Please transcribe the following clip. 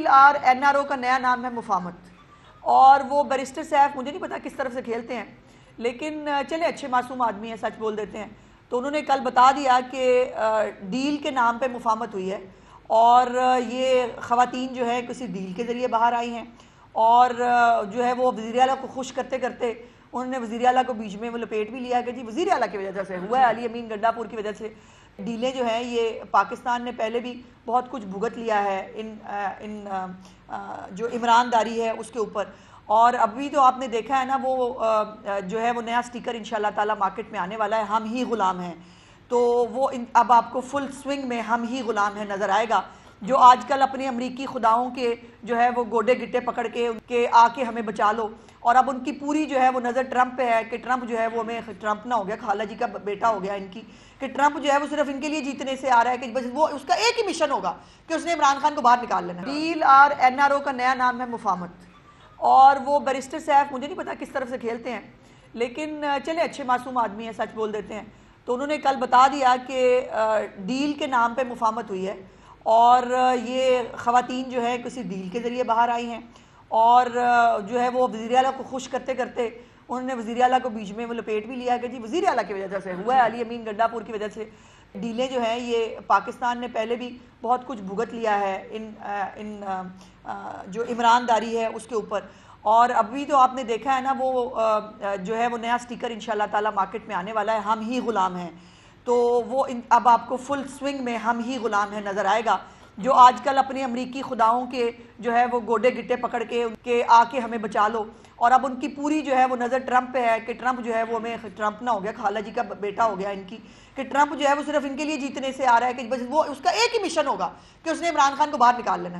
Deal اور N R O کا نیا نام ہے مفاہمت، اور وہ بیرسٹر صاحب مجھے نہیں پتا کس طرف سے کھیلتے ہیں، لیکن چلے اچھے معصوم آدمی ہیں، سچ بول دیتے ہیں. تو انہوں نے کل بتا دیا کہ ڈیل کے نام پہ مفاہمت ہوئی ہے، اور یہ خواتین جو ہے کسی ڈیل کے ذریعے باہر آئی ہیں، اور جو ہے وہ وزیر اعلیٰ کو خوش کرتے کرتے انہوں نے وزیر اعلیٰ کو بیچ میں وہ لپیٹ بھی لیا کہ جی وزیر اعلیٰ کی وجہ سے ہوا ہے، علی امین گنڈا پور کی وجہ سے. ڈیلیں جو ہیں یہ پاکستان نے پہلے بھی بہت کچھ بھگت لیا ہے ان جو عمران داری ہے اس کے اوپر، اور ابھی تو آپ نے دیکھا ہے نا وہ جو ہے وہ نیا سٹیکر انشاءاللہ تعالی مارکیٹ میں آنے والا ہے، ہم ہی غلام ہیں. تو وہ اب آپ کو فل سوئنگ میں ہم ہی غلام ہیں نظر آئے گا، جو آج کل اپنے امریکی خداؤں کے جو ہے وہ گوڈے گٹے پکڑ کے آ کے ہمیں بچا لو، اور اب ان کی پوری جو ہے وہ نظر ٹرمپ پہ ہے کہ ٹرمپ جو ہے وہ ہمیں ٹرمپ نہ ہو گیا، خالہ جی کا بیٹا ہو گیا ان کی، کہ ٹرمپ جو ہے وہ صرف ان کے لیے جیتنے سے آ رہا ہے کہ بس وہ اس کا ایک ہی مشن ہوگا کہ اس نے عمران خان کو باہر نکال لینا. ڈیل اور این آر او کا نیا نام ہے مفاہمت، اور وہ بیرسٹر صاحب مجھے نہیں پتا کس طرف سے کھیلتے ہیں، لیکن چلے اچھے معصوم آدمی ہیں، سچ بول دیتے ہیں. تو انہوں نے کل بتا دیا کہ ڈیل کے نام پہ مفاہمت ہوئی ہے، اور یہ خواتین جو ہے کسی ڈیل کے ذریعے باہر آئی ہیں، اور جو ہے وہ وزیر اعلیٰ کو خوش کرتے کرتے انہوں نے وزیر اعلیٰ کو بیچ میں وہ لپیٹ بھی لیا کہ جی وزیر اعلیٰ کی وجہ سے ہوا ہے، علی امین گنڈا پور کی وجہ سے. ڈیلیں جو ہیں یہ پاکستان نے پہلے بھی بہت کچھ بھگت لیا ہے ان جو عمران داری ہے اس کے اوپر، اور ابھی تو آپ نے دیکھا ہے نا وہ جو ہے وہ نیا سٹیکر انشاءاللہ تعالی مارکیٹ میں آنے والا ہے، ہم ہی غلام ہیں. تو وہ اب آپ کو فل سوئنگ میں ہم ہی غلام ہیں نظر آئے گا، جو آج کل اپنے امریکی خداؤں کے جو ہے وہ گوڈے گٹے پکڑ کے آ کے ہمیں بچا لو، اور اب ان کی پوری جو ہے وہ نظر ٹرمپ پہ ہے کہ ٹرمپ جو ہے وہ ہمیں ٹرمپ نہ ہو گیا، خالہ جی کا بیٹا ہو گیا ان کی، کہ ٹرمپ جو ہے وہ صرف ان کے لیے جیتنے سے آ رہا ہے کہ بس وہ اس کا ایک ہی مشن ہوگا کہ اس نے عمران خان کو باہر نکال لینا ہے.